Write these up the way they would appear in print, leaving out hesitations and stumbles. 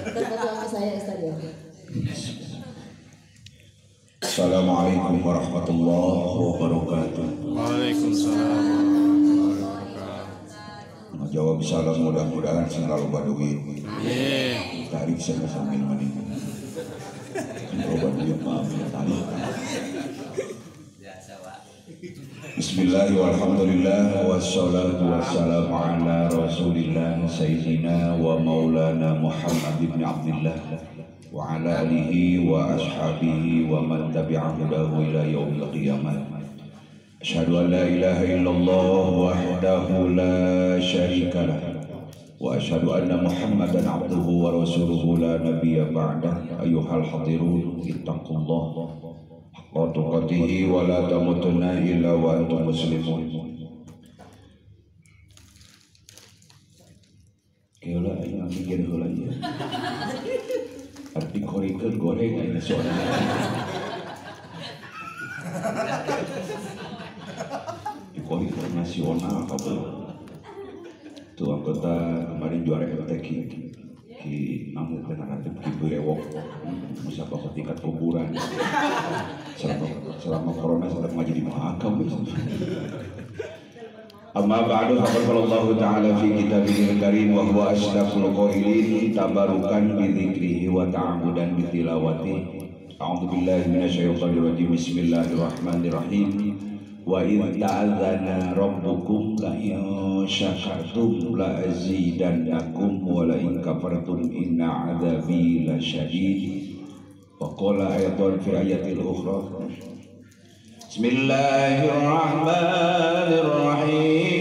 Terketua saya Ustaz ya. Assalamualaikum warahmatullahi wabarakatuh. Waalaikumsalam. Jawab salam mudah-mudahan selalu baduin. Amin. Tarik saya sambil menikah. Kalau baduin maaf ya tarik. Bismillahirrahmanirrahim. Wassalatu wassalamu ala Rasulillah Sayyidina wa Maulana Muhammad ibn Abdullah wa ala alihi wa ashabihi wa man tabi'a hudahu ila yaumil qiyamah. Asyhadu an la ilaha illallah wahdahu la syarika lah wa asyhadu anna Muhammadan abduhu wa rasuluhu la nabiyya ba'dah. Ayyuhal hadirun ittaqullaha haqqa tuqatih wa la tamutunna illa wa antum muslimun. Kela ayo mikir heula ieu. Arti korikeun goreng aya soalna. Korikor nasional apa tuh anggota kemarin juara MTQ ki namun penanganan ki berewok musabaqah tingkat kuburan selama corona sedang maju di mahakam. Amma ba'du faqad qala Allah ta'ala fi kitabihil karim wa huwa asdaqul qailin tabarukan bi dzikrihi wa ta'ammudan bi tilawatihi. A'udzu billahi minasyaitonir rajim. Bismillahirrahmanirrahim. Wa idh ta'adzana rabbukum la in syakartum la azidannakum wa la in kafartum inna 'adzabi lasyadid. Wa qala ayatan fi ayatil ukhra. Bismillahirrahmanirrahim.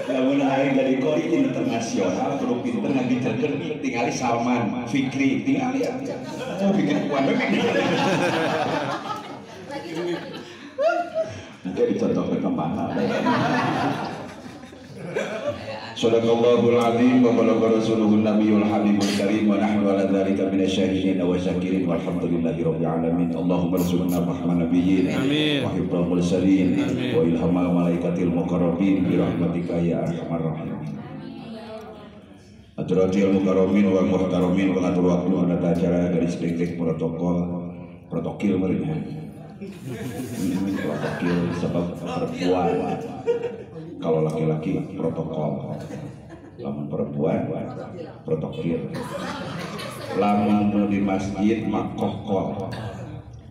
Lamun hayang dari kori internasional perlu pinter ngagicerkeun tingali Salman Fikri tingali bikin kuat nanti dicontohkan kemana. Sadaqallahul azim wa balagha rasuluhun nabiyul habibul karim wa nahnu ala dzalika minasyahidin wa syakirin walhamdulillahi rabbil alamin. Allahumma arzuqna rahman nabiyyin wa hifdzal mursalin wa ilhamal malaikatil muqarrabin bi rahmatika ya arhamar rahimin. Adratil mukarramin wal muhtaramin pengatur waktu ada acara garis titik protokol meureun. Protokol sebab perempuan. Kalau laki-laki protokol, lamun perempuan protokil, lamun di masjid makokol,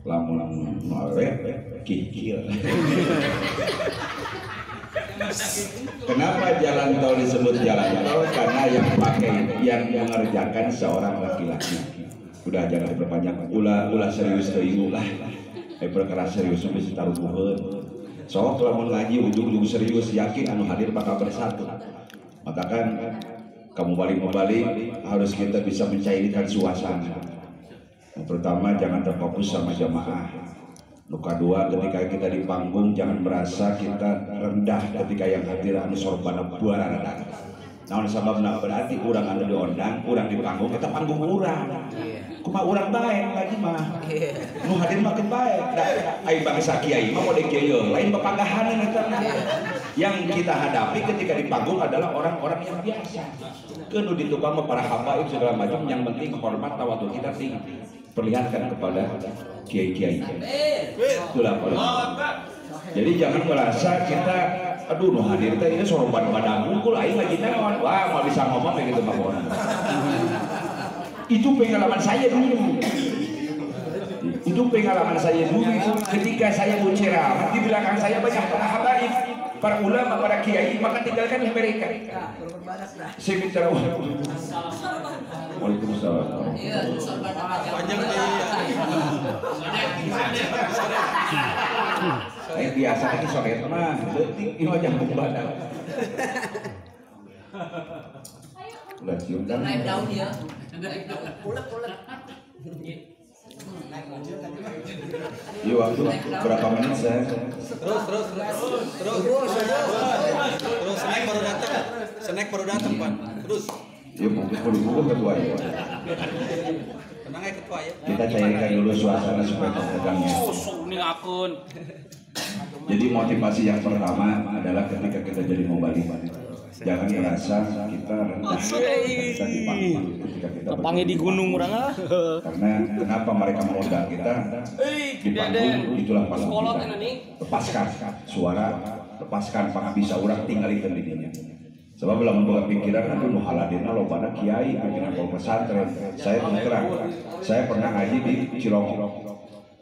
lamun nolep kikil. Kenapa jalan tol disebut jalan tol? Karena yang mengerjakan seorang laki-laki. Udah jangan diperpanjang. Ulah serius teuing ulah. Perkara serius sampai taruh sok lamun ngaji ujung-ujung serius yakin anu hadir bakal bersatu. Maka kan kamu balik harus kita bisa mencairkan suasana. Yang pertama jangan terfokus sama jamaah. Yang kedua ketika kita di panggung jangan merasa kita rendah ketika yang hadir anu sorbana buaran. Naon sababna berarti urang anu diundang, urang di panggung kita panggung urang. Kumaha urang bae lagi mah. Nu hadir makin bae. Ai bangsa kiai mah mode kieu lain papagahanan eta. Yang kita hadapi ketika di panggung adalah orang-orang yang biasa. Keun di tukang para habaib segala macam yang penting hormat tawadhu kita tinggi. Perlihatkan kepada kiai-kiai. Itulah jadi jangan merasa kita aduh nu hadir teh ini sorban badan unggul aing lagi naon wah mau bisa ngomong kayak gitu mah. Itu pengalaman saya dulu. Itu pengalaman saya dulu ketika saya mau ceramah, di belakang saya banyak para habaib, para ulama, para kiai, maka tinggalkanlah mereka. Saya bicara, waalaikumsalam. Saya biasa lagi sore mah, detik ini aja badan. Udah cium kan? Naik daun ya. Ulet. Iya, waktu berapa menit saya? Terus snack baru datang Pak. Terus. Ya mungkin perlu ketua ya. Tenang ya ketua ya. Kita cairkan dulu suasana supaya tegangnya. Ini akun. Jadi motivasi yang pertama adalah ketika kita jadi mubalik. Jangan merasa kita rendah kita dipanggil ketika kita panggil di gunung orang lah. Karena kenapa mereka mengundang kita dipanggil, itulah panggung kita. Lepaskan suara, lepaskan bisa orang tinggalkan dirinya. Sebab dalam membuka pikiran aduh nu haladena lobana kiai pimpinan pondok pesantren. Saya terang, saya pernah ngaji di Cilongok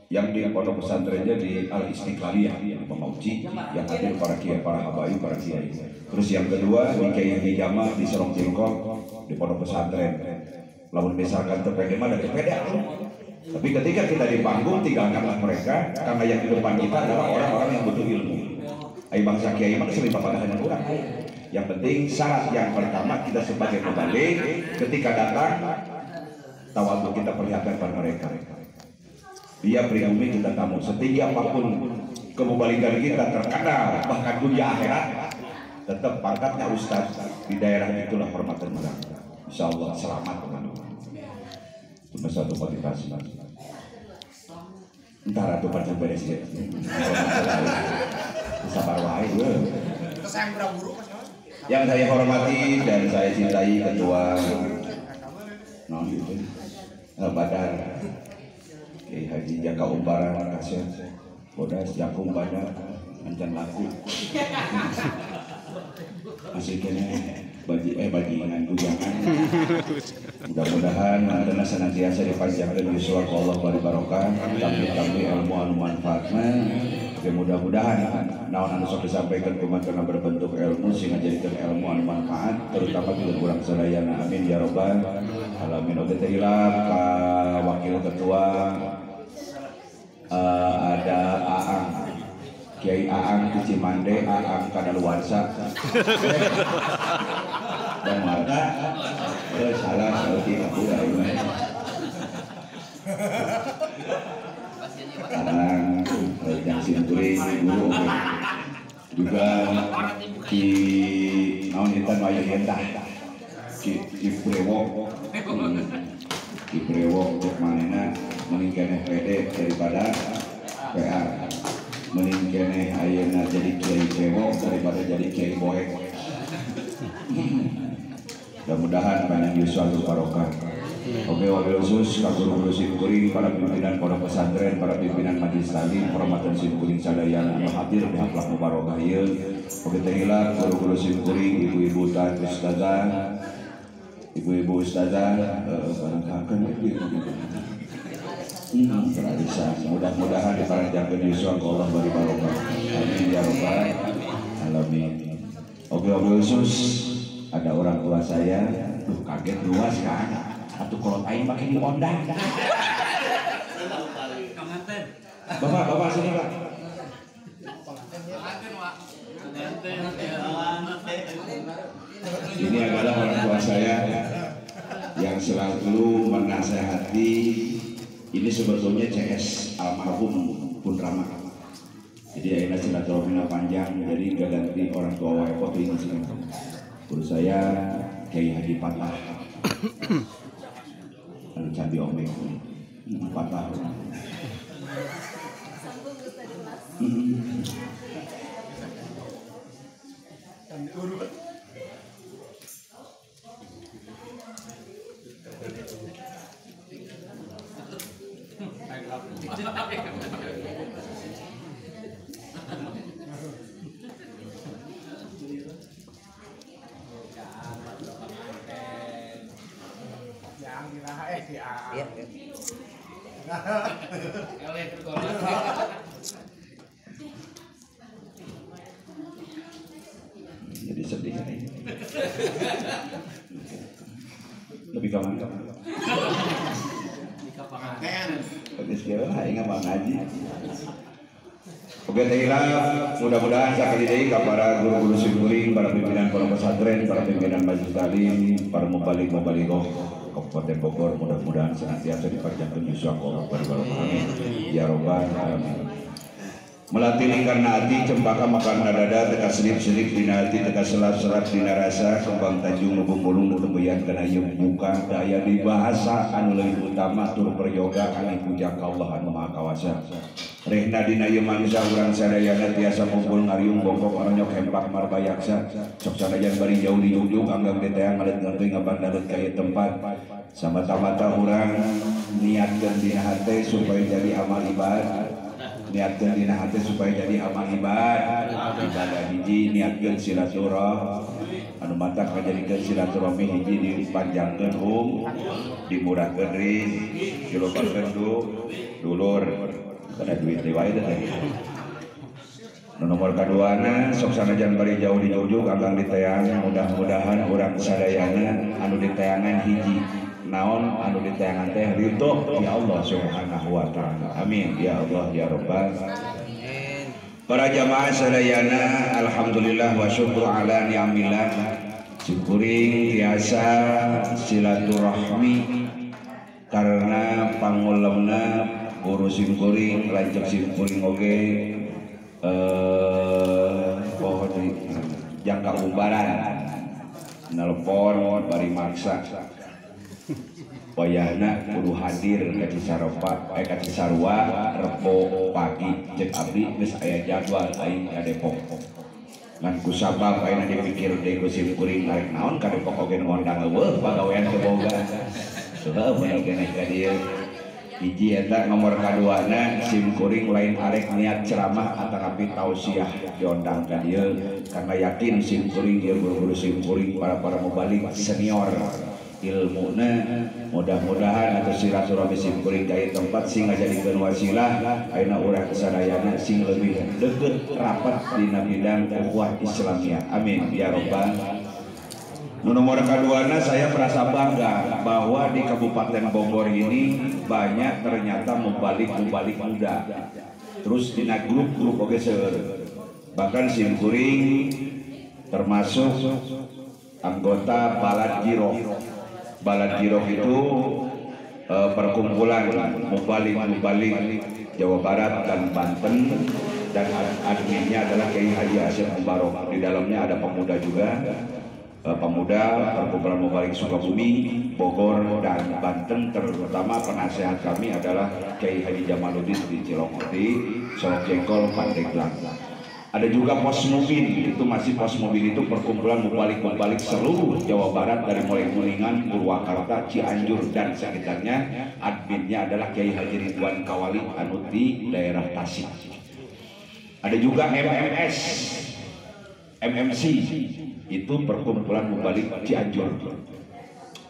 yang di pondok pesantrennya di Al Istiqlaliyah di Pemauci yang hadir para kiai, para habaib, para kiai. Terus yang kedua di Kiai Hijama di Serong Cingkok di pondok pesantren. Lamun misalkan terpede mah dari pede. Tapi ketika kita di panggung tinggalkanlah mereka karena yang di depan kita adalah orang-orang yang butuh ilmu. Ai bangsa kiai mah sering papadahan orang. Yang penting syarat yang pertama kita sebagai pembalik ketika datang tawadhu kita perlihatkan pada mereka. Dia pribumi kita tamu setinggi apapun kemubalikan kita terkadang bahkan dunia akhirat tetap pangkatnya ustaz di daerah itulah hormatan mereka. Insyaallah selamat teman-teman. Itu satu motivasi. Entar atuh baca beres ya. Sabar wae yang saya hormati dan saya cintai ketua Badar Kiai Haji Jaka Umbara Kasih Bodas Jakung Badar Ancan laku masih kene bajingan bujangan. Mudah-mudahan anda senantiasa dipanjangkan yuswa Allah bari barokah tapi ilmu anu manfaatna. Mudah-mudahan naon anu sok disampaikan kumaha berbentuk ilmu sehingga jadikan ilmu anu manfaat terutama di urang sadayana. Amin ya rabbal alamin. Oke tehilap ka wakil ketua ada Aang Kiai Aang di Cimande, Aang kadaluarsa dan maka salah seperti itu Aang yang simpuling guru juga di naon intan wayah entah di Brewok cek manena meningkatnya PD daripada PR meningkatnya ayeuna jadi kiai Brewok daripada jadi kiai Boek. Mudah-mudahan banyak yuswa barokah. Oke, wabil khusus guru-guru simkuring, para pimpinan pondok pesantren, para pimpinan majelis taklim, hormatan simkuring sadayana anu hadir di haflah mubarokah ieu. Oke, tehilap guru-guru simkuring, ibu-ibu dan ustazah, ibu-ibu ustazah, barangkali mudah-mudahan dipanjangkeun yuswa ku Allah bari barokah. Amin ya rabbal alamin. Oke, wabil khusus ada orang tua saya, tuh kaget luas kan. Atau kalau aing pakai di ondang. Bapak sini Pak. Ini adalah orang tua saya yang selalu menasehati. Ini sebetulnya CS almarhum Pun Rama. Jadi ayeuna silaturahmina panjang, jadi gak ganti orang tua wae foto ini sini. Guru saya Kiai Haji Patah. Anu candi omeng 4 tahun. Jadi sedih nih. Lebih kawan. Bagus kira lah, ingat bang ngaji. Oke, mudah-mudahan sakit ini kepada guru-guru simkuring, para pimpinan pondok pesantren, para pimpinan majelis taklim, para mubalik-mubalighah Kabupaten Bogor, mudah-mudahan senantiasa dipanjangkan yuswa Allah amin. Ya robbal alamin. Melatih karena hati cempaka makan dada teka selip-selip dina hati teka selat-selat dina rasa kembang tanjung lubung bulung tetembeyan kana ieu buka daya di bahasa anu leuwih utama tur peryoga anu puja ka Allah anu maha kawasa. Rehna dina ieu manusia urang sadayana tiasa kumpul ngariung bongkok aronyok hempak marbayaksa sok sanajan bari jauh di ujung anggang teteang ngalet ngerti ngabandareut ka ieu tempat samata-mata urang niatkeun dina hate supaya jadi amal ibadah, niatkeun dina hati supaya jadi amal ibadah hiji niatkeun silaturahmi anu matak ngajadikeun silaturahmi hiji dipanjangkeun dimurahkeun rizki dilobakeun dulur kada duit riwayat teh. Nomor kaduana sok sanajan bari jauh di ujug anggang diteang mudah-mudahan urang sadayana anu diteangan hiji naon anu ditayangan teh ridho ya Allah subhanahu wa ta'ala amin ya Allah ya rabbal alamin. Para jamaah sadayana alhamdulillah wa syukur ala ni'amillah syukuring tiasa silaturahmi karena pangulemna guru simkuring lanjut simkuring oge pohon jangka umbaran nelpon bari maksa wayahna kudu hadir ka Cisaropa ka Cisarua Rebo pagi cek abdi geus aya jadwal aing ka Depok ngan kusabab ayeuna dipikir deui ku simkuring arek naon ka Depok oge ngondang eueuh pagawean teu boga saha bener keneh ka dieu hiji eta nomor kaduana simkuring lain arek niat ceramah atanapi tausiah diondang ka dieu karena yakin simkuring ieu guru-guru simkuring para mubalik senior ilmuna mudah-mudahan atau silaturahmi simkuring ka tempat sing ngajadikeun wasilah ayeuna urang sadayana sing leuwih deukeut rapat dina bidang ukhuwah Islamiyah amin ya rabbal. Nomor kaduana saya merasa bangga bahwa di Kabupaten Bogor ini banyak ternyata mubalik muda terus dina grup oge seueur bahkan simkuring termasuk anggota Balad Giroh. Balad Giroh itu perkumpulan mubalik Jawa Barat dan Banten dan adminnya adalah Kiai Haji Asyid Mubarok. Di dalamnya ada pemuda juga, pemuda perkumpulan mubalik Sukabumi, Bogor dan Banten. Terutama penasehat kami adalah Kiai Haji Jamaluddin di Cilongoti, Solok Jengkol, Pandeglang. Ada juga pos mobil, itu masih pos mobil itu perkumpulan mubalik seluruh Jawa Barat dari mulai Kuningan, Purwakarta, Cianjur dan sekitarnya. Adminnya adalah Kiai Haji Ridwan Kawali anu di daerah Tasik. Ada juga MMC itu perkumpulan mubalik Cianjur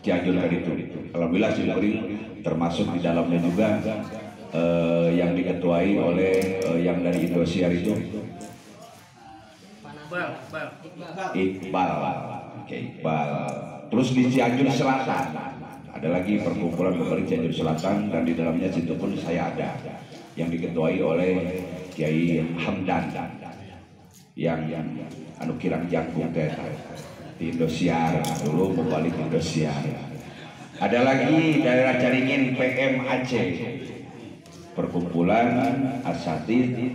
tadi itu. Alhamdulillah simkuring termasuk di dalamnya juga yang diketuai oleh yang dari Indosiar itu. Iqbal. Oke, Iqbal. Terus di Cianjur Selatan ada lagi perkumpulan mubalik Cianjur Selatan dan di dalamnya situ pun saya ada yang diketuai oleh Kiai Hamdan yang anu kirang jangkung teh di Indosiar dulu mubalik Indosiar. Ada lagi daerah Caringin PM Aceh perkumpulan asatid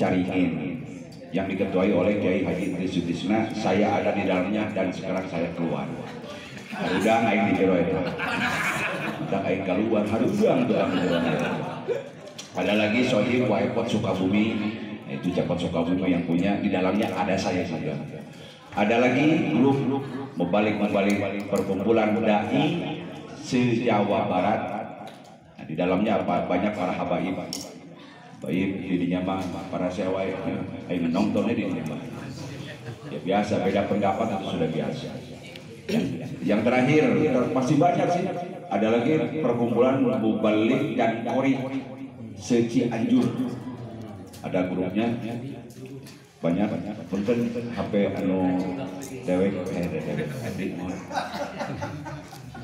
Caringin yang diketuai oleh Kiai Haji Idris Sutisna. Saya ada di dalamnya dan sekarang saya keluar. Udah aing di jero eta. Udah aing keluar harudang tuh di jero. Ada lagi Sohib Waipot Sukabumi, itu Cepot Sukabumi yang punya, di dalamnya ada saya juga. Ada lagi grup mubalik perkumpulan dai se-Jawa Barat. Nah, di dalamnya banyak para habaib. Baik, didinya mah para sewa aing nontonnya di dinya mah. Ya biasa, beda pendapat itu sudah biasa. Yang terakhir masih banyak sih. ada lagi perkumpulan Mubalik dan Kori se-Cianjur. Ada grupnya banyak, punten HP anu dewek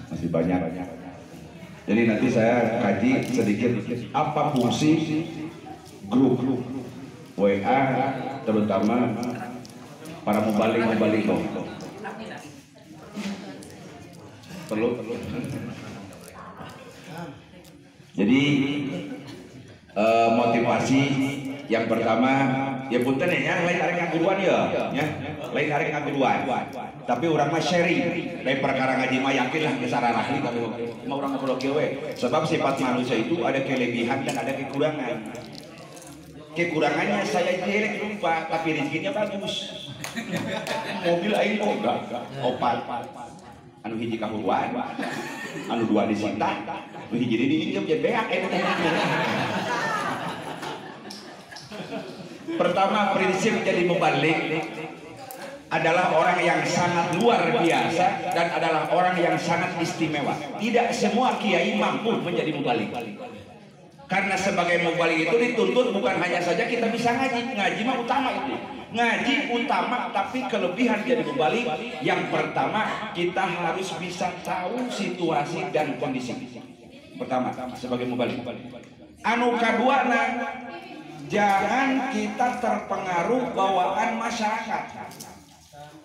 masih banyak. Jadi nanti saya kaji sedikit apa fungsi grup WA, terutama para mubalik perlu. Jadi motivasi yang pertama ya punten ya, lain hari ngaguruan ya, lain hari ngaguruan. Tapi orang mah sharing, lain perkara ngaji mah yakin lah kesarana ahli tapi mau orang ngobrol kieu. Sebab sifat manusia itu ada kelebihan dan ada kekurangan. Kekurangannya saya jelek lupa, tapi rezekinya bagus. Mobil aing boga, opat. Anu hiji kahuluan, anu dua disita, anu hiji di dieu jadi beak Pertama, prinsip jadi mubalik adalah orang yang sangat luar biasa dan adalah orang yang sangat istimewa. Tidak semua kiai mampu menjadi mubalik. Karena sebagai mubalik itu dituntut bukan hanya saja kita bisa ngaji mah utama itu. Ngaji utama, tapi kelebihan jadi mubalik yang pertama kita harus bisa tahu situasi dan kondisi. Pertama sebagai mubalik. Anu kaduana, jangan kita terpengaruh bawaan masyarakat.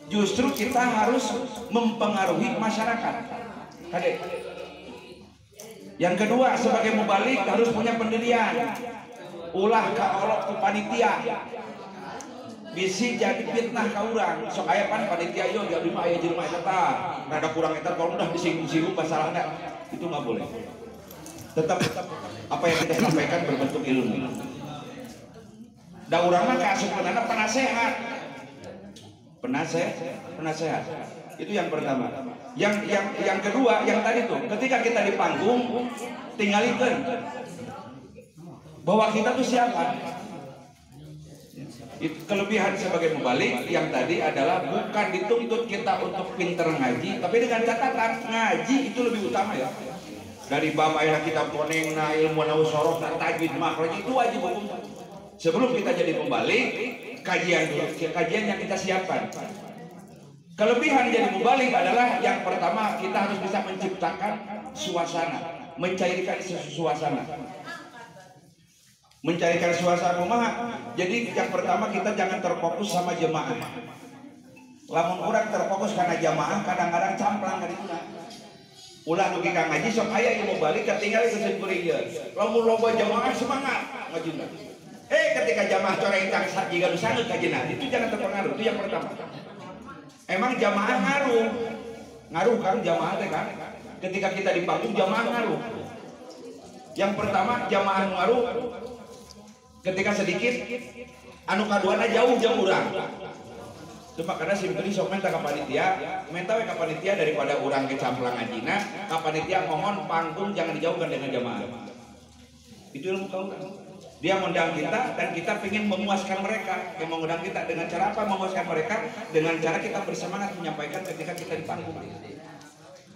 Justru kita harus mempengaruhi masyarakat. Kadek. Yang kedua, sebagai mubalik harus punya pendirian. Ulah kaolok ku panitia. Bisi jadi fitnah ka urang. Sok aya pan panitia yo jadi mah aya jelema eta. Rada kurang eta kalau udah disinggung-singgung masalahnya. Itu enggak boleh. Tetap apa yang kita sampaikan berbentuk ilmu. Da urang mah kaasupeunana penasehat. Penasehat. Itu yang pertama. Yang kedua, yang tadi tuh, ketika kita di panggung, tinggalkan bahwa kita tuh siapa. Kelebihan sebagai mubalik yang tadi adalah bukan dituntut kita untuk pinter ngaji, tapi dengan catatan ngaji itu lebih utama ya. Dari bab ayat kitab koneng, ilmu nausorok, tajwid, makhraj itu wajib hukum. Sebelum kita jadi mubalik, kajian yang kita siapkan. Kelebihan jadi mubalik adalah yang pertama kita harus bisa menciptakan suasana, mencairkan suasana. Mencarikan suasana rumah. Jadi yang pertama kita jangan terfokus sama jemaah. Lamun orang terfokus karena jamaah kadang-kadang camplang ka dituna. Ulah nu ka ngaji sok aya ilmu balik ketinggal geus kuring ieu. Lamun loba jamaah semangat ngajina. Ketika jamaah coreng tang jiga nu sangeut kajina, itu jangan terpengaruh. Itu yang pertama. Emang jamaah ngaruh kan jamaah teh kan? Ketika kita di panggung jamaah ngaruh. Yang pertama jamaah ngaruh ketika sedikit, anu kaduana jauh urang. Cuma karena simpeli sok menta ka panitia, menta we ka panitia daripada urang kecamplang ngajina, ka panitia mohon panggung jangan dijauhkan dengan jamaah. Itu ilmu kaurang. Dia mengundang kita dan kita ingin memuaskan mereka. Yang mengundang kita dengan cara apa? Memuaskan mereka dengan cara kita bersemangat menyampaikan ketika kita di panggung.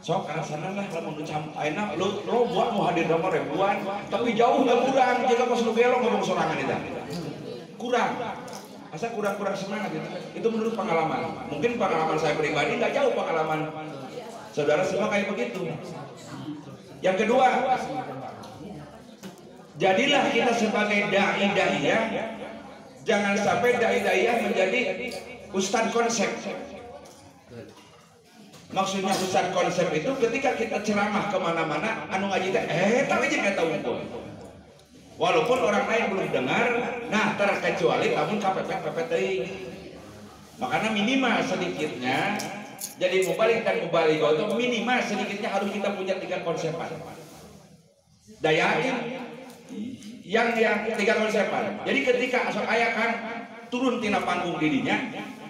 Sok karena sana lah lamun ucap ayeuna lo buat mau hadir nomor ribuan tapi jauh dan kurang jika pas lu belok ngomong sorangan itu. Kurang. Asa kurang semangat gitu. Itu menurut pengalaman. Mungkin pengalaman saya pribadi enggak jauh pengalaman saudara semua kayak begitu. Yang kedua, jadilah kita sebagai dai-daiyah, jangan sampai dai-daiyah menjadi ustadz konsep. Maksudnya ustadz konsep itu ketika kita ceramah kemana-mana, anu ngaji teh, tapi jangan tahu unggul. Walaupun orang lain belum dengar, nah terkecuali namun kepepet-pepet teuing. Makanya minimal sedikitnya, jadi mubalik dan mubalik itu minimal sedikitnya harus kita punya 3 konsepan. Dayain yang 3 konsepan. Jadi ketika asal aya kan turun tina panggung dirinya,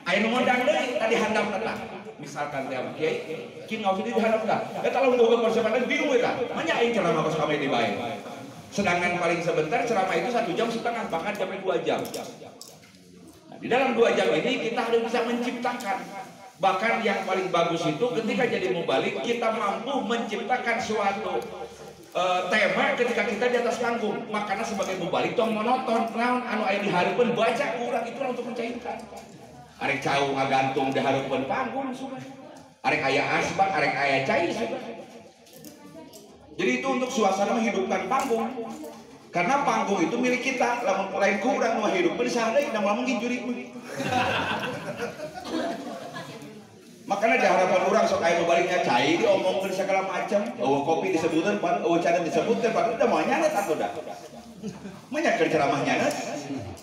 aya nu ngundang deui tadi handap eta. Misalkan teh kiai, kin ngausah di handap tah. Eta lamun boga konsepan bingung eta. Manya aing ceramah kos kami di bae. Sedangkan paling sebentar ceramah itu 1,5 jam, bahkan sampai 2 jam. Nah, di dalam 2 jam ini kita harus bisa menciptakan Bahkan yang paling bagus itu ketika jadi mubalik kita mampu menciptakan suatu tema ketika kita di atas panggung. Makanya sebagai mubalik tong monoton naon anu aya dihareupeun baca kurang itu untuk mencairkan. Arek cau ngagantung dihareupeun panggung sudah. Arek aya asbak, arek aya cai sudah. Jadi itu untuk suasana menghidupkan panggung. Karena panggung itu milik kita, lain kurang mau hidup bisa ada yang mau menginjuri. Makanya di harapan orang sok aya baliknya cai diomongkeun segala macam, kopi disebutkan, cara disebutkan, padahal udah mau nyanet atau dah. Menyaker ceramah nyanet,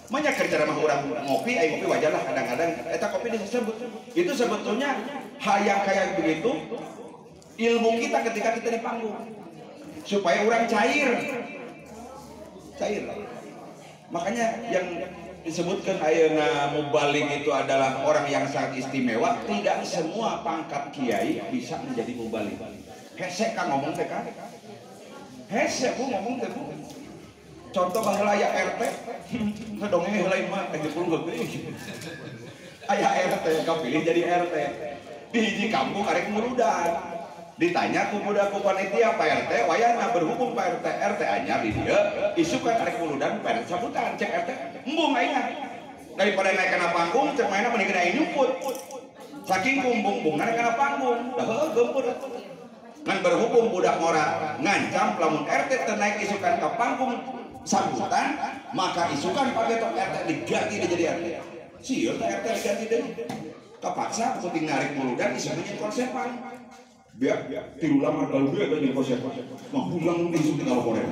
menyaker ceramah orang ngopi, ngopi wajar lah kadang-kadang. Eta kopi disebut, itu sebetulnya hal yang kayak begitu ilmu kita ketika kita di panggung, supaya orang cair. Makanya yang disebutkan ayeuna mubalik itu adalah orang yang sangat istimewa. Tidak semua pangkat kiai bisa menjadi mubalik. Hese kan ngomong teh kan? Hese bu ngomong teh bu. Contoh baheula aya RT, ngedongeng heula mah teh puluh geuning. Aya RT kapilih jadi RT. Di hiji kampung arek murudan. Ditanya ku budak ku panitia Pak RT wayahna berhubung Pak RT anyar di dia isukan arek muludan Pak RT sabutan cek RT embung aingna daripada naik kana panggung cek mainna mending aing nyumput saking kumbung-bung naik kana panggung dah heuh geumput ngan berhubung budak ngora ngancam lamun RT teu naik isukan ka panggung sambutan maka isukan Pak RT diganti jadi RT sieun RT diganti deui kapaksa penting narik muludan isukan konsepan biar tiru lama kalau dia ada di kosep mau pulang di situ kalau boleh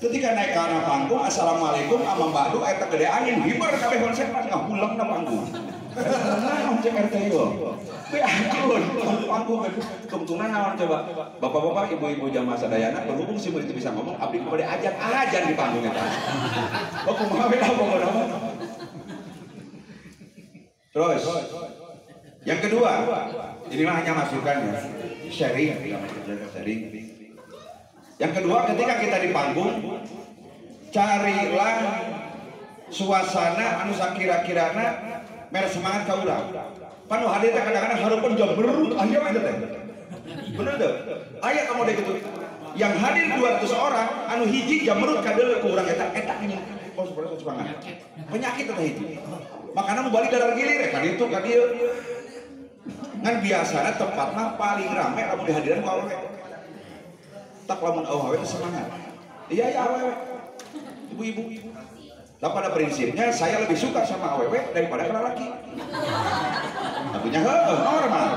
ketika naik ke arah panggung assalamualaikum amang badu eta gede angin hibar kabeh konsep nggak pulang na panggung naon cek RT yo be akun panggung keuntungan naon coba bapak-bapak ibu-ibu jamaah sadayana berhubung si itu bisa ngomong abdi kepada ajan di panggung eta oh kumaha beda pokokna terus yang kedua inilah hanya masukan ya sharing. Yang kedua ketika kita di panggung carilah suasana anu sakira-kirana mere semangat ka urang. Panu hadir teh kadang-kadang hareupeun jemberut aya we teh. Bener teh? Aya kamu deh gitu. Yang hadir 200 orang anu hiji jemberut ka deuleu ku urang eta nya semangat. Penyakit eta hiji. Makana mau balik darah gilir ka ditu ka dieu. Ngan biasanya tempatnya paling ramai lamun dihadiran ku awewe. Tak lamun awewe semangat. Iya ya awewe. Ibu-ibu. Nah pada prinsipnya saya lebih suka sama awewe daripada ke laki. Tentunya normal.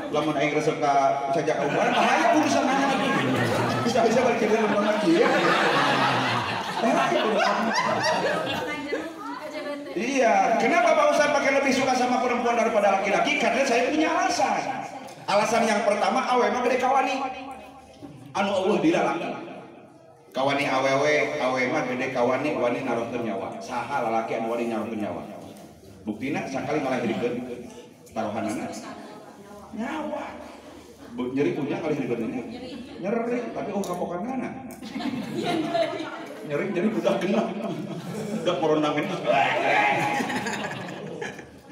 Lamun aing resep ka saja ka umuran bahaya urusan anak. Bisa-bisa balik ke rumah lagi ya. Iya, kenapa Pak Ustadz pakai lebih suka sama perempuan daripada laki-laki? Karena saya punya alasan. Alasan yang pertama, awewe mah gede kawani. Anu Allah dilalaki. Kawani awewe, awewe mah gede kawani, wani naruhkeun nyawa. Saha lalaki anu wani naruhkeun nyawa. Buktina sakali ngalahirkeun taruhanana nyawa. Nyeri punya ngalahirkeun ini. Nyeri, tapi kapokanana. Nyeri budak genah. Budak merondang ini.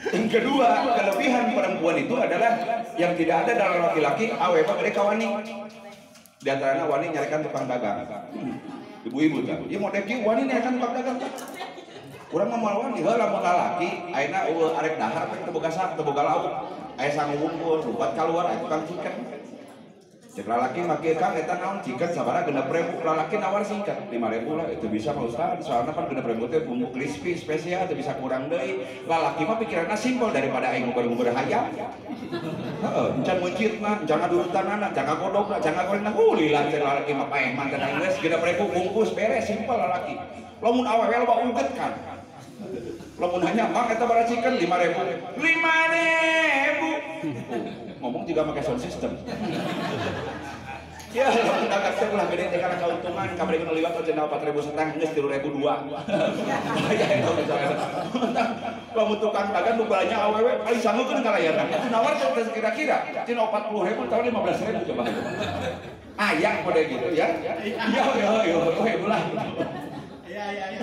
Yang kedua, kelebihan perempuan itu adalah yang tidak ada dalam laki-laki, awewe gede kawani. Di antaranya wani nyarikan tukang dagang. Ibu-ibu kan, ieu mau deki wani nyarikan tukang dagang. Urang mah moal wani, heula mun lalaki, ayeuna arek dahar teh teu boga sak, teu boga lauk. Aya sangu wungkul, rupat kaluar aya tukang ciket. Cek lalaki make kang eta naon ciket sabaraha 6.000, lalaki nawar singkat 5.000 lah itu bisa Pak Ustaz. Soalna kan 6.000 teh bumbu crispy spesial teu bisa kurang deui. Lalaki mah pikiranna simpel daripada aing nguber-nguber hayam. Heeh, encan mencitna, jangan durutanana, jangan godogna, jangan gorengna. Lila teh lalaki mah paeh manten aing geus 6.000 bungkus beres simpel lalaki. Lamun awewe loba uget kan. Lamun hanya mang eta baracikeun 5.000. 5.000. Ngomong juga pakai sound system. Ya, lamun dagang teh ulah gede teh kana kauntungan, kabarikeun liwat cenah 4.000 setang geus 3.002. Aya eta misalnya. Lamun tukang dagang nu balanya awewe paling sangeukeun kalayan. Itu nawar teh kira-kira tina 40.000 tahun 15.000 coba. Aya kode gitu ya. Iya, ulah. Iya.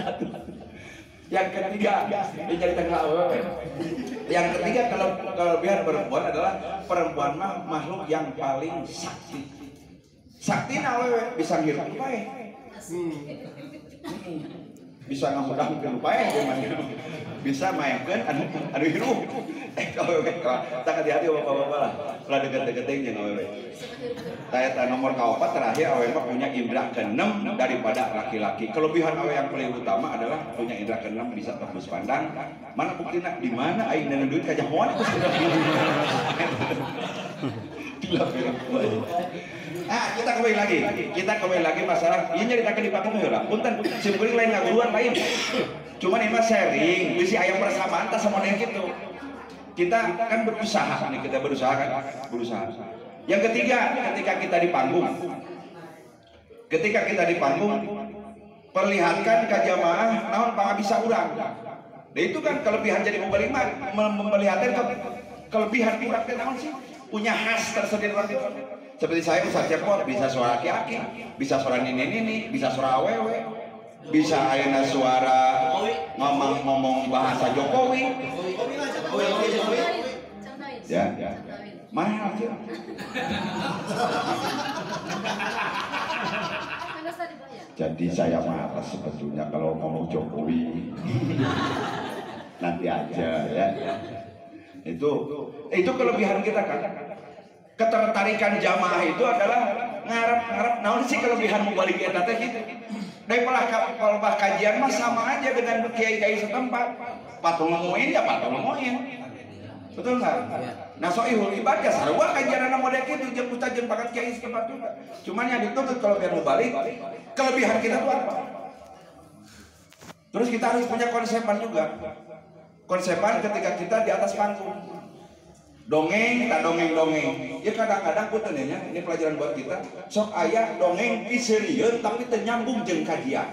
Yang ketiga, ini jadi tengah awewe. Yang ketiga kelebihan perempuan adalah perempuan mah makhluk yang paling sakti. Sakti na awewe bisa ngirup bae. Bisa ngamudangkeun bae bisa mainkan anu hirup. Awewe tak hati-hati bapak-bapak lah. Ulah deket-deketing jeung awewe. Taya nomor kaopat terakhir awewe mah punya indra keenam daripada laki-laki. Kelebihan awewe yang paling utama adalah punya indra keenam bisa tembus pandang. Mana buktina di mana aing dan duit kajah moal itu sudah. Kita kembali lagi masalah ini nyeritakan di panggung heula. Punten simkuring lain ngaguruan lain. Cuman ini mah sharing, bisi ayam persamaan tas sama yang gitu. Kita kan berusaha nih, kita berusaha. Yang ketiga, ketika kita di panggung, perlihatkan ke jamaah naon pangabisa urang. Nah itu kan kelebihan jadi pembeli memperlihatkan kelebihan urang teh naon sih? Punya khas tersendiri waktu itu. Seperti saya Ustaz Cepot bisa suara aki-aki, bisa suara nini, bisa suara awewe, bisa ayeuna suara ngomong bahasa Jokowi. Ya. Mahal sih. Jadi saya malas sebetulnya kalau ngomong Jokowi. Nanti aja ya. Itu kelebihan kita kan. Ketertarikan jamaah itu adalah ngarep naon sih kelebihan mubalik eta teh gitu. Daripada kalau kajian mah sama aja dengan kiai-kiai setempat. Patung ngomongin ya patung ngomongin. Betul nggak? Nah soihul ibadah sarua kajian anak model gitu jeung ustaz jeung pakat kiai setempat juga. Cuman yang dituntut kalau biar mubalik kelebihan kita tuh apa? Terus kita harus punya konsepan juga. Konsepan ketika kita di atas panggung. Dongeng, tak dongeng. Ya kadang-kadang punten ya, ini pelajaran buat kita. Sok aya dongeng piseureun tapi teu nyambung jeung kajian.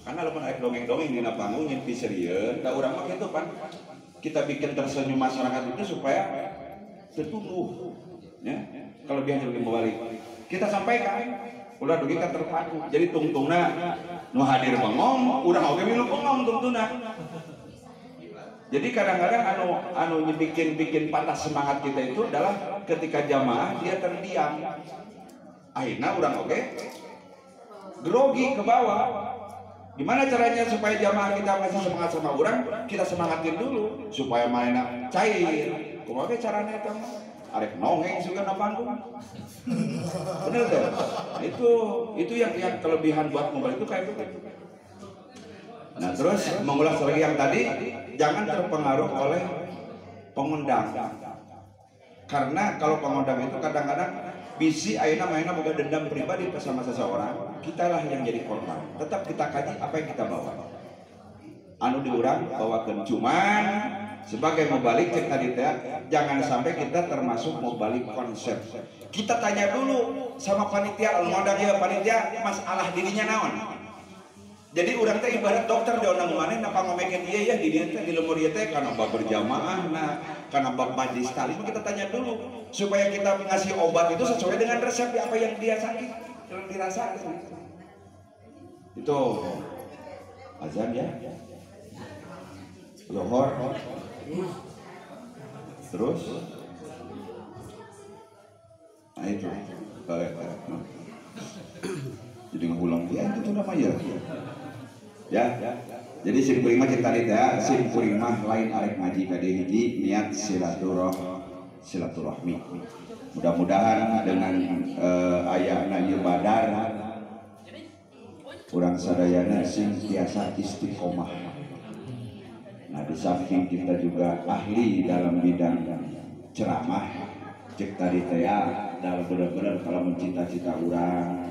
Karena lamun aya dongeng-dongeng dina panggung nyen piseureun, da urang mah kitu pan. Kita bikin tersenyum masyarakat itu supaya tertumbuh. Ya, kelebihan jeung balik. Kita sampaikan ulah dugi ka terpadu. Jadi tungtungna nu hadir bengong, urang oge milu bengong tungtungna. Jadi kadang-kadang anu bikin patah semangat kita itu adalah ketika jamaah dia terdiam. Akhirnya orang grogi ke bawah. Gimana caranya supaya jamaah kita masih semangat sama orang? Kita semangatin dulu supaya mainnya cair. Kumaha ge carana eta mah? Arek nongeng juga na panggung. Bener tuh. Itu yang kelebihan buat mobil itu kayak gitu. Nah terus mengulas lagi yang tadi, jangan terpengaruh oleh pengundang. Karena kalau pengundang itu kadang-kadang bisi ayeuna mainna boga dendam pribadi sama seseorang, kitalah yang jadi korban. Tetap kita kaji apa yang kita bawa. Anu diurang bawakeun cuman sebagai mubalik cek tadi teh, jangan sampai kita termasuk mubalik konsep. Kita tanya dulu sama panitia, ngondang ya panitia masalah dirinya naon. Jadi orang teh ibarat dokter diundang maneh napa ngomekeun ieu ya di dieu teh di lemur ieu teh kana bab berjamaah nah kana bab majlis taklim kita tanya dulu supaya kita ngasih obat itu sesuai dengan resep apa yang dia sakit yang dirasakan. Itu azan ya. Zuhur. Terus nah itu jadi ngulang dia itu namanya ya. Jadi simkuring mah cerita dia simkuring mah lain arek ngaji ka dieu hiji niat silaturahmi. Mudah-mudahan dengan ayana ieu badar urang sadayana sing tiasa istiqomah. Nah di samping kita juga ahli dalam bidang ceramah cek tadi teh dalam benar-benar kalau mencita-cita urang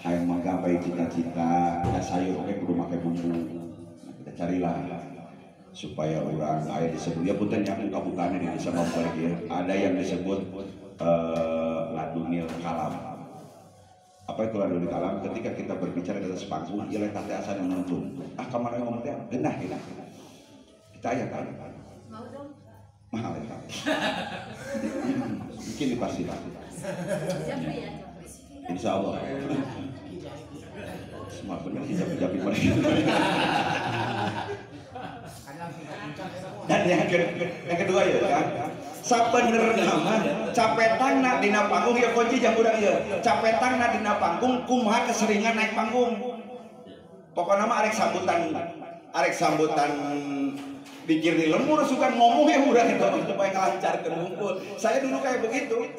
hayang menggapai cita-cita ya sayur oke kudu make bumbu. Nah, kita carilah supaya orang aya disebut ya punten yang buka-bukane di desa Mampuek ya. Ada yang disebut ladunil kalam. Apa itu ladunil kalam? Ketika kita berbicara di atas panggung, ya letak asa yang menuntun. Kamar ngomong teh genah. Kita aya kan. Mau dong. Mahal ya. Mungkin dipastikan. Insya Allah. semua benar dijapit mereka. Dan yang kedua ya kan, sabenerna mah capetangna dina panggung ya kunci jam urang ieu. Capetangna dina panggung kumaha keseringan naik panggung. Pokoknya mah arek sambutan pikir di lemur suka ngomong ya urang itu supaya ngalancarkeun hungkul. Saya dulu kayak begitu.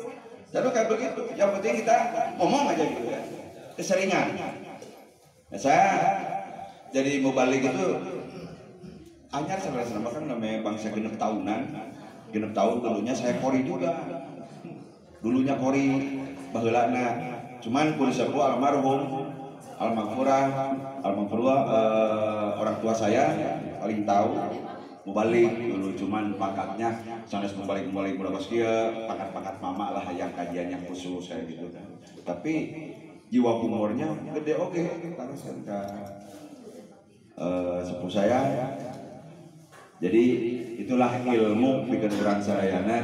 Yang penting kita ngomong aja gitu kan. Keseringan. Nah, saya jadi mau balik itu anyar sama kan namanya bangsa genep tahunan. Genep tahun dulunya saya kori juga. Dulunya kori baheulana. Cuman pun sepuh almarhum almarhumah orang tua saya paling tahu mau balik dulu, cuman pangkatnya sanes mau balik berapa kieu, pangkat mama lah yang kajiannya khusus kayak gitu kan. Tapi jiwa humornya gede oke, tarusan ke sepuh saya. Jadi itulah ilmu bikin orang sadayana.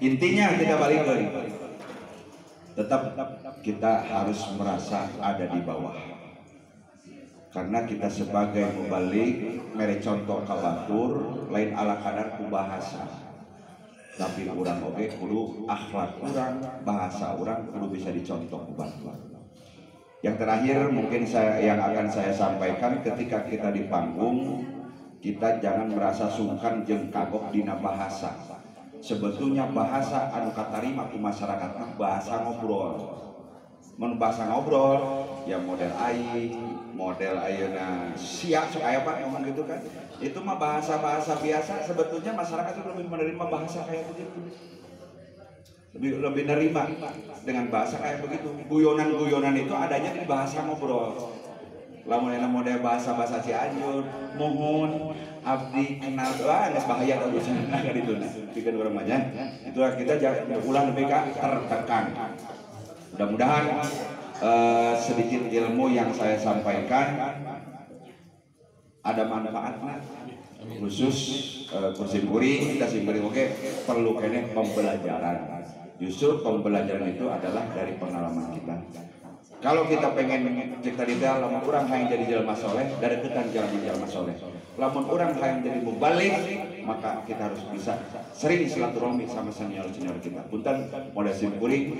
Intinya kita balik lagi, tetap kita harus merasa ada di bawah. Karena kita sebagai mubalik mere contoh kabatur lain ala kadar ku bahasa. Tapi urang oge kudu akhlak urang, bahasa urang kudu bisa dicontoh ku batur. Yang terakhir mungkin yang akan saya sampaikan, ketika kita di panggung, kita jangan merasa sungkan jeung kagok dina bahasa. Sebetulnya bahasa anu katarima ku masyarakat bahasa ngobrol. Mun bahasa ngobrol ya model ayeuna sia sok aya Pak ngomong gitu kan. Itu mah bahasa-bahasa biasa, sebetulnya masyarakat itu lebih menerima bahasa kayak begitu. Lebih nerima dengan bahasa kayak begitu. Guyonan-guyonan itu adanya di bahasa ngobrol. Lamun enak model bahasa Cianjur, mohon abdi kenal geus bahaya tah cenah ka ditu. Pikeun urang mah nya. Itulah kita jangan ulah lebih tertekan. Mudah-mudahan sedikit ilmu yang saya sampaikan ada manfaatnya, khusus kursi kuring kita simpulin oke perlu kene pembelajaran. Justru pembelajaran itu adalah dari pengalaman kita. Kalau kita pengen cerita detail, lamun urang hayang jadi jelema soleh, dari deketan jalan jelema soleh. Lamun urang hayang jadi mubalik, maka kita harus bisa sering silaturahmi sama senior-senior kita. Punten model simkuring,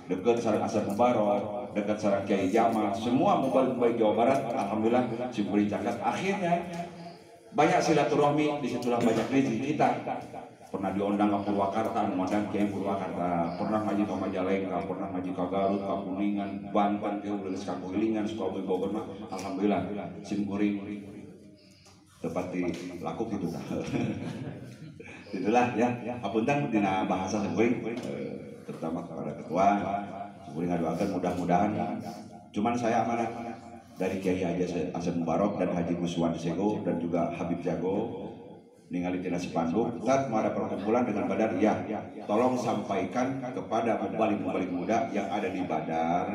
dekat sareng Asep Mubarok, dekat sareng Kiai Jamal, semua mubalik Jawa Barat, alhamdulillah simkuring caket. Akhirnya banyak silaturahmi, disitulah banyak rezeki kita. Pernah diundang ke Purwakarta, ngundang Kiai Purwakarta, pernah ngaji ke Majalengka, pernah ngaji ke Garut, ke Kuningan, Banten, ke Ulis, ke Kuilingan, Sukabumi, Bogor, alhamdulillah simkuring tepati laku gitu dah. Itulah ya, apunten dina bahasa simkuring, terutama kepada ketua simkuring ngadoakeun mudah-mudahan. Cuman saya amanah dari Kiai Haji Asep Mubarok dan Haji Guswan Sego dan juga Habib Jago ningali tina spanduk saat ada perkumpulan dengan Badar, ya tolong sampaikan kepada mubalik-mubalik muda yang ada di Badar,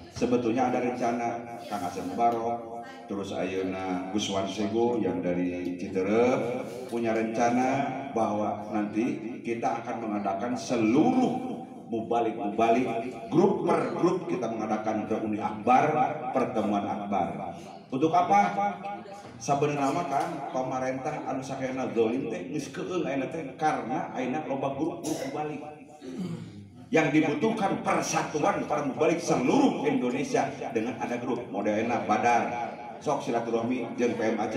sebetulnya ada rencana Kang Asep Mubarok, terus ayeuna Guswan Sego yang dari Citerep punya rencana bahwa nanti kita akan mengadakan seluruh mubalik-mubalik grup per grup, kita mengadakan reuni akbar, pertemuan akbar. Untuk apa? Sabenerna mah kan pemerintah anu sakeuna zalim teh geus keung ayeuna teh karena ayeuna loba grup-grup mubalik. Yang dibutuhkan persatuan para mubalik seluruh Indonesia dengan ada grup modelna Badar. Sok silaturahmi jeung PMAC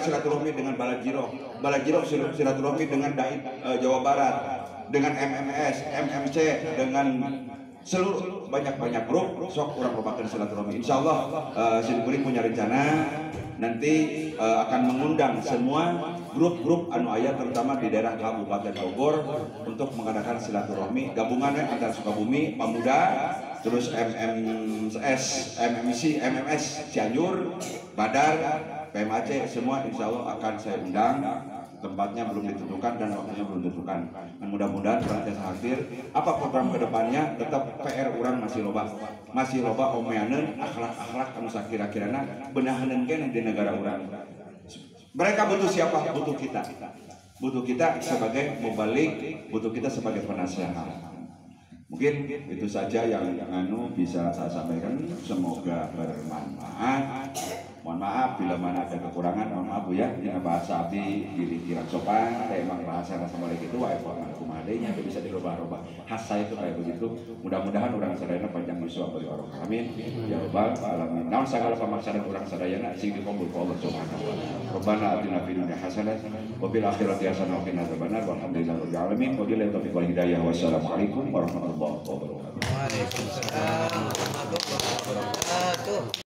silaturahmi dengan Balajiro silaturahmi dengan Daid Jawa Barat, dengan MMC dengan seluruh banyak grup. Sok urang lobakeun silaturahmi. Insyaallah simkuring punya rencana nanti akan mengundang semua grup-grup anu aya terutama di daerah Kabupaten Bogor untuk mengadakan silaturahmi gabungannya antara Sukabumi, Pemuda, terus MMS Cianjur, Badar, PMAC, semua insya Allah akan saya undang. Tempatnya belum ditentukan dan waktunya belum ditentukan. Dan mudah-mudahan berarti hadir. Apa program kedepannya? Tetap PR orang masih loba omeaneun akhlak-akhlak anu sakira-kirana benahaneun keneh di negara orang. Mereka butuh siapa? Butuh kita. Butuh kita sebagai mubalik, butuh kita sebagai penasehat. Mungkin itu saja yang bisa saya sampaikan. Semoga bermanfaat. Mohon maaf bila mana ada kekurangan, mohon maaf Bu ya. Ini bahasa abdi diri kirang sopan, emang bahasa rasa balik itu wa'alaikum adanya itu bisa dirubah-rubah. Khas saya itu kayak begitu. Mudah-mudahan orang sadayana panjang yuswa beri orang. Amin. Ya Rabbal alamin. Namun segala pemaksaan orang sadayana sing dikumpul ku Allah Subhanahu wa taala. Rabbana atina fid dunya hasanah wa fil akhirati hasanah wa qina adzabannar. Walhamdulillahirabbil alamin. Wabillahi taufiq wal hidayah. Wassalamualaikum warahmatullahi wabarakatuh. Waalaikumsalam warahmatullahi wabarakatuh.